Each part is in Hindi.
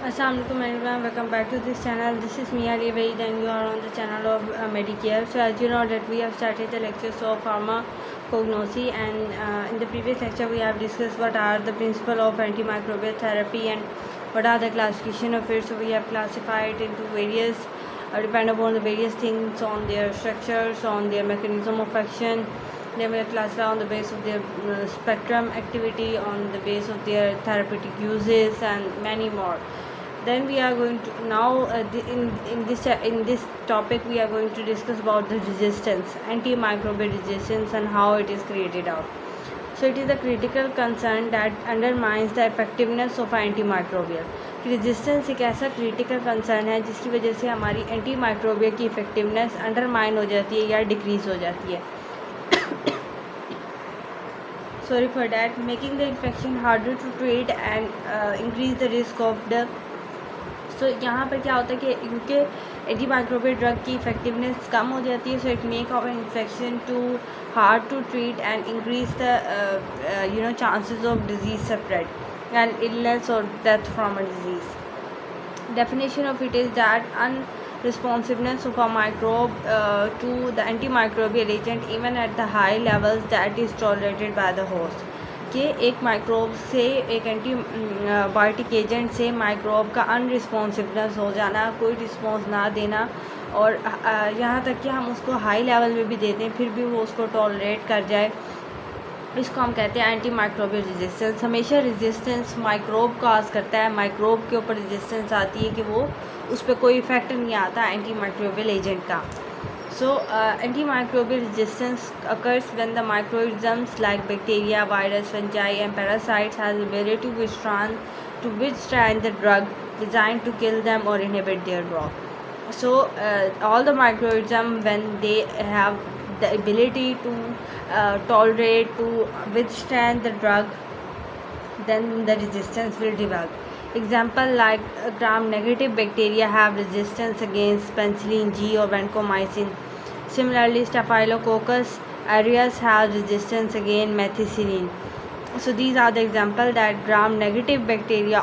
Assalamualaikum everyone, welcome back to this channel. This is Mia Levaid and you are on the channel of Medicare. So as you know that we have started the lectures of pharmacognosy, and in the previous lecture we have discussed what are the principles of antimicrobial therapy and what are the classification of it. So we have classified into various depend upon the various things on their structures, on their mechanism of action. They were classified on the basis of their spectrum activity, on the basis of their therapeutic uses, and many more. Then we are going to now in this topic we are going to discuss about the resistance, antimicrobial resistance, and how it is created out. So it is a critical concern that undermines the effectiveness of antimicrobial. Resistance एक ऐसा क्रिटिकल कंसर्न है जिसकी वजह से हमारी एंटी माइक्रोबियल की इफेक्टिवनेस अंडरमाइन हो जाती है या डिक्रीज़ हो जाती है. Sorry for that, making the infection harder to treat and increase the risk of the. So यहाँ पर क्या होता है कि क्योंकि एंटी माइक्रोबियल ड्रग की इफेक्टिवनेस कम हो जाती है, so it make our infection too hard to treat and increase the chances of disease spread and illness or death from a disease. Definition of it is that unresponsiveness of a microbe to the antimicrobial agent even at the high levels that is tolerated by the host. कि एक माइक्रोब से एक एंटीबायोटिक एजेंट से माइक्रोब का अनरिस्पॉन्सिवनेस हो जाना, कोई रिस्पॉन्स ना देना, और यहाँ तक कि हम उसको हाई लेवल में भी देते हैं फिर भी वो उसको टॉलरेट कर जाए, इसको हम कहते हैं एंटी माइक्रोबियल रेजिस्टेंस. हमेशा रेजिस्टेंस माइक्रोब काज करता है, माइक्रोब के ऊपर रेजिस्टेंस आती है कि वो उस पर कोई इफेक्ट नहीं आता एंटी माइक्रोबियल एजेंट का. So anti microbial resistance occurs when the microorganisms like bacteria, virus, fungi and parasites has the ability to withstand the drug designed to kill them or inhibit their growth. So all the microorganisms, when they have the ability to tolerate, to withstand the drug, then the resistance will develop. Example like gram-negative bacteria have resistance against penicillin G or vancomycin. Similarly, Staphylococcus aureus has resistance against methicillin. So these are the example that gram-negative bacteria,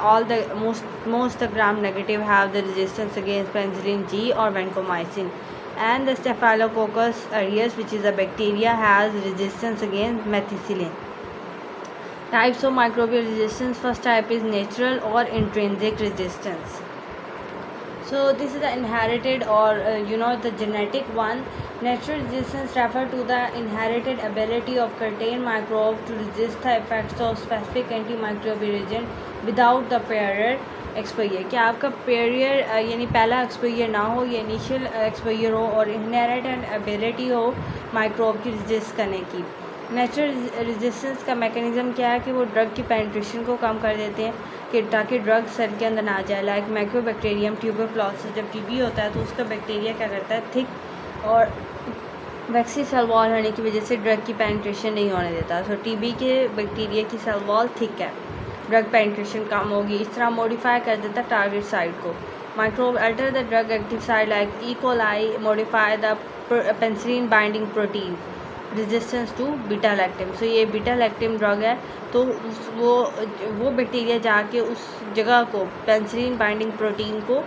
most the gram-negative have the resistance against penicillin G or vancomycin. And the Staphylococcus aureus, which is a bacteria, has resistance against methicillin. Types of microbial resistance. First type is natural or intrinsic resistance. So this is the inherited or the genetic one. Natural resistance refer to the inherited ability of certain microbe to resist the effects of specific antimicrobial agent without the prior exposure. कि आपका पेरियर यानी पहला एक्सपोजर ना हो, या इनिशियल एक्सपोजर हो, और इनहेरिटेड एबिलिटी हो माइक्रोब की रेजिस्ट करने की. नेचुरल रेजिस्टेंस का मैकेनिज़्म क्या है कि वो ड्रग की पेनिट्रेशन को कम कर देते हैं कि ताकि ड्रग सेल के अंदर ना जाए. लाइक माइक्रोबैक्टीरियम ट्यूबरक्लोसिस, जब टीबी होता है तो उसका बैक्टीरिया क्या करता है, थिक और वैक्सी सेल वॉल होने की वजह से ड्रग की पेनिट्रेशन नहीं होने देता. सो टीबी के बैक्टीरिया की सेल वॉल थिक है, ड्रग पेनिट्रेशन कम होगी. इस तरह मॉडिफाई कर देता है टारगेट साइट को. Microbe alter the drug active site like E coli modify the penicillin binding protein resistance to beta lactam. So ये बीटा लैक्टिन ड्रग है, तो वो बैक्टीरिया जाके उस जगह को पेनिसिलिन बाइंडिंग प्रोटीन को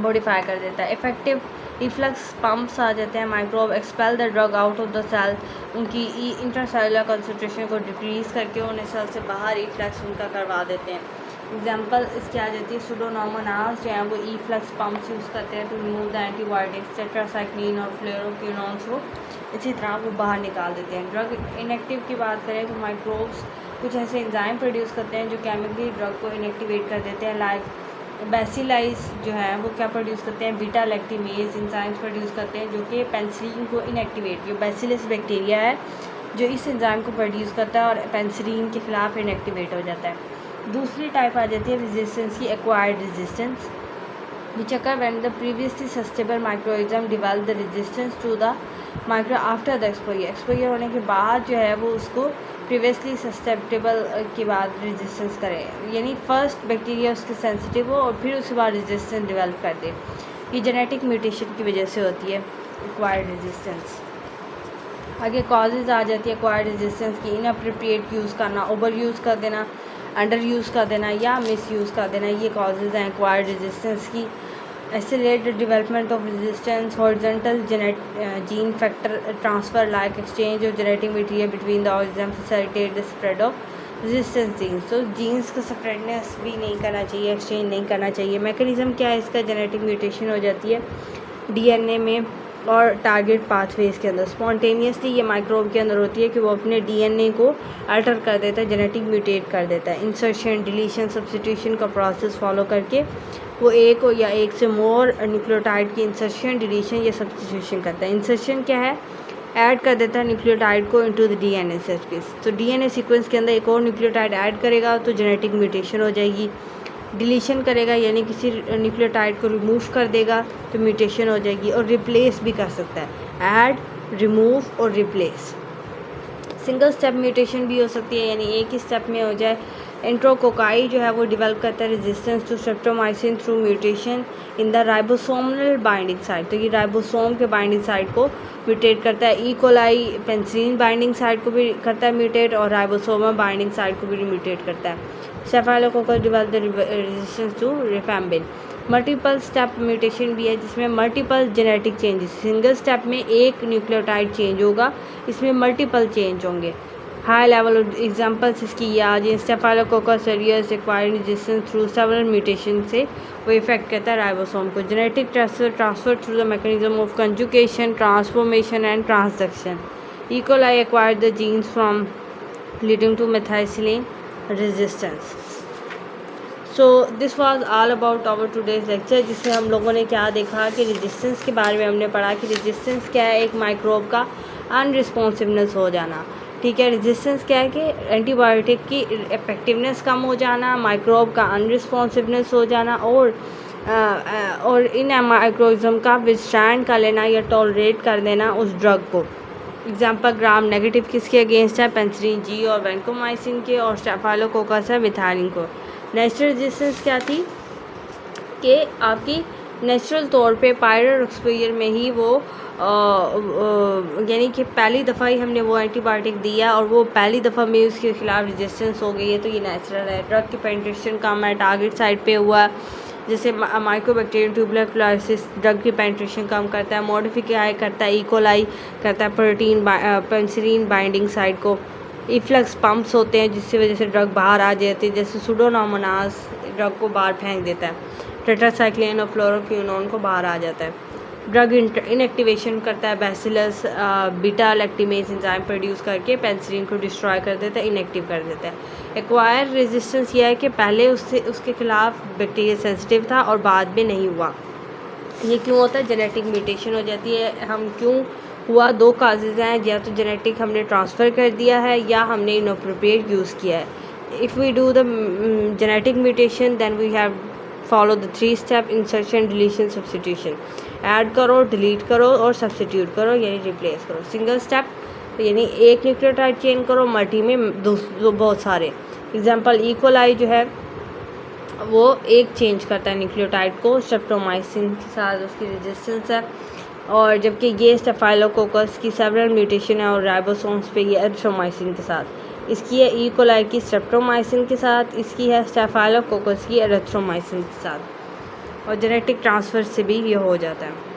मॉडिफाई कर देता है. इफेक्टिव रिफ्लक्स पम्प्स आ जाते हैं. Microbe expel the drug out of the cell, उनकी इंट्रासेलुलर कंसंट्रेशन को डिक्रीज़ करके उन्हें सेल से बाहर रिफ्लक्स उनका करवा देते हैं. एग्जांपल इसकी आ जाती है सुडोमोनास, जो है वो फ्लक्स पम्प्स यूज़ करते हैं to remove the antibiotics tetracycline और फ्लोरोक्विनोन्स को इसी तरह वो बाहर निकाल देते हैं. ड्रग इनएक्टिव की बात करें तो माइक्रोब्स कुछ ऐसे एंजाइम प्रोड्यूस करते हैं जो केमिकली ड्रग को इनएक्टिवेट कर देते हैं. लाइक बेसिलाइस जो है वो क्या प्रोड्यूस करते हैं, बीटा लैक्टिमेज एंजाइम्स प्रोड्यूस करते हैं जो कि पेनिसिलिन को इनएक्टिवेट, जो बेसिलस बैक्टीरिया है जो इस एंजाइम को प्रोड्यूस करता है और पेनिसिलिन के खिलाफ इनएक्टिवेट हो जाता है. दूसरी टाइप आ जाती है रेजिस्टेंस की, acquired resistance, which occur when the previously susceptible microorganism develop the resistance to the micro after the exposure. Exposure होने के बाद जो है वो उसको प्रीवियसली सस्टेप्टेबल के बाद रेजिस्टेंस करे, यानी फर्स्ट बैक्टीरिया उसके सेंसिटिव हो और फिर उसके बाद रेजिस्टेंस डेवलप कर दे. ये जेनेटिक म्यूटेशन की वजह से होती है एक्वायर्ड रेजिस्टेंस. आगे कॉजेज़ आ जाती है एक्वायर्ड रेजिस्टेंस की. इनअप्रोप्रिएट यूज़ करना, ओवर यूज़ कर देना, अंडर यूज़ कर देना या मिस यूज़ कर देना, ये कॉजेज़ हैं एक्वायर्ड रेजिस्टेंस की। Accelerate development of resistance, horizontal gene factor transfer like exchange of genetic material between the organisms facilitate the spread of resistance genes. So genes का स्प्रेडनेस भी नहीं करना चाहिए, एक्सचेंज नहीं करना चाहिए। मैकेनिज़्म क्या है इसका? जेनेटिक म्यूटेशन हो जाती है डीएनए में और टारगेट पाथवेज के अंदर। स्पॉन्टेनियसली ये माइक्रोब के अंदर होती है कि वो अपने डीएनए को अल्टर कर देता है, जेनेटिक म्यूटेट कर देता है। इंसर्शन, डिलीशन, सब्स्टिट्यूशन का प्रोसेस फॉलो करके वो एक या एक से मोर न्यूक्लियोटाइड की इंसर्शन, डिलीशन या सब्स्टिट्यूशन करता है। इंसर्शन क्या है? ऐड कर देता है न्यूक्लियोटाइड को इनटू द डीएनए सीक्वेंस। तो डीएनए सीक्वेंस के अंदर एक और न्यूक्लियोटाइड ऐड करेगा तो जेनेटिक म्यूटेशन हो जाएगी। डिलीशन करेगा यानी किसी न्यूक्लियोटाइड को रिमूव कर देगा तो म्यूटेशन हो जाएगी। और रिप्लेस भी कर सकता है, ऐड, रिमूव और रिप्लेस। सिंगल स्टेप म्यूटेशन भी हो सकती है, यानी एक ही स्टेप में हो जाए। एंट्रोकोकाई जो है वो डेवलप करता है resistance to streptomycin through mutation in the ribosomal binding site. तो ये राइबोसोम के बाइंडिंग साइट को म्यूटेट करता है। E coli penicillin binding site को भी करता है म्यूटेट और राइबोसोमल बाइंडिंग साइट को भी म्यूटेट करता है। Staphylococcus develop the resistance to rifampin. Multiple step mutation भी है जिसमें multiple genetic changes. Single step में एक न्यूक्लियोटाइड चेंज होगा, इसमें मल्टीपल चेंज होंगे। हाई लेवल एग्जांपल्स इसकी ये आ जाए। Staphylococcus aureus acquired resistance through several mutation से वो इफेक्ट करता है राइबोसोम को। Genetic transfer through the mechanism of conjugation, transformation and transduction. E coli acquired the genes from leading to मेथाइसिलिन resistance. So this was all about our today's lecture, जिसमें हम लोगों ने क्या देखा कि रेजिस्टेंस के बारे में हमने पढ़ा कि रेजिस्टेंस क्या है? एक माइक्रोब का अनरिस्पॉन्सिवनेस हो जाना। ठीक है, रेजिस्टेंस क्या है कि एंटीबायोटिक की इफेक्टिवनेस कम हो जाना, माइक्रोब का अनरिस्पॉन्सिवनेस हो जाना और इन माइक्रोइज्म का विथस्टैंड कर लेना या टॉलरेट कर देना उस ड्रग को। एग्जाम्पल ग्राम नेगेटिव किसके अगेंस्ट है? पेंसिलिन जी और वैंकोमाइसिन के, और स्टेफाइलोकोकस है मिथाइलिन को। नेचुरल रेजिस्टेंस क्या थी कि आपकी नेचुरल तौर पे पायरल एक्सपोजर में ही वो यानी कि पहली दफ़ा ही हमने वो एंटीबायोटिक दिया और वो पहली दफ़ा में उसके खिलाफ रेजिस्टेंस हो गई है, तो ये नेचुरल है। ड्रग की पेनिट्रेशन कम है, टारगेट साइट पे हुआ, जैसे माइक्रोबैक्टीरियम ट्यूबुलर फ्लोरोसिस ड्रग की पेनिट्रेशन कम करता है। मॉडिफाई करता है, ई कोलाई करता है प्रोटीन पेंसिलिन बाइंडिंग साइट को। इफ्लक्स पंप्स होते हैं जिसकी वजह से ड्रग बाहर आ जाती है, जैसे सुडोनामोनास ड्रग को बाहर फेंक देता है। टेट्रासाइक्लिन और फ्लोरोक्विनोन को बाहर आ जाता है। ड्रग इनएक्टिवेशन करता है, बैसिलस बीटा लैक्टिमेज एंजाइम प्रोड्यूस करके पेंसिलिन को डिस्ट्रॉय कर देता है, इनएक्टिव कर देता है। एक्वायर रेजिस्टेंस यह है कि पहले उसके खिलाफ बैक्टीरिया सेंसिटिव था और बाद में नहीं हुआ। ये क्यों होता है? जेनेटिक म्यूटेशन हो जाती है। हम क्यों हुआ? दो काजेज़ हैं, या तो जेनेटिक हमने ट्रांसफ़र कर दिया है या हमने इनअप्रोप्रिएट यूज़ किया है। If we do the genetic mutation then we have follow the 3 step: insertion, deletion, substitution. Add करो, डिलीट करो और सब्स्टिट्यूट करो यानी रिप्लेस करो। सिंगल स्टेप यानी एक न्यूक्लियोटाइड चेंज करो, मल्टी में बहुत सारे। एग्जांपल ई कोलाई जो है वो एक चेंज करता है न्यूक्लियोटाइड को, स्ट्रेप्टोमाइसिन के साथ उसकी रेजिस्टेंस है, और जबकि ये स्टेफाइलोकोकस की सेवरल म्यूटेशन है और राइबोसोम्स पे ये एरिथ्रोमाइसिन के साथ। इसकी है ई कोलाई की स्ट्रेप्टोमाइसिन के साथ, इसकी है स्टेफाइलोकोकस की एरिथ्रोमाइसिन के साथ, और जेनेटिक ट्रांसफ़र से भी ये हो जाता है।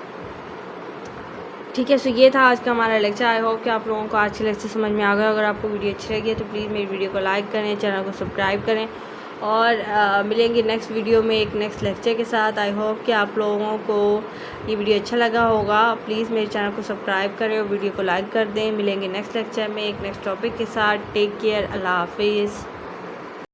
ठीक है, सो ये था आज का हमारा लेक्चर। आई होप कि आप लोगों को आज के लेक्चर समझ में आ गया। अगर आपको वीडियो अच्छी लगी है तो प्लीज़ मेरी वीडियो को लाइक करें, चैनल को सब्सक्राइब करें, और मिलेंगे नेक्स्ट वीडियो में एक नेक्स्ट लेक्चर के साथ। आई होप कि आप लोगों को ये वीडियो अच्छा लगा होगा। प्लीज़ मेरे चैनल को सब्सक्राइब करें और वीडियो को लाइक कर दें। मिलेंगे नेक्स्ट लेक्चर में एक नेक्स्ट टॉपिक के साथ। टेक केयर, अल्लाह हाफिज़।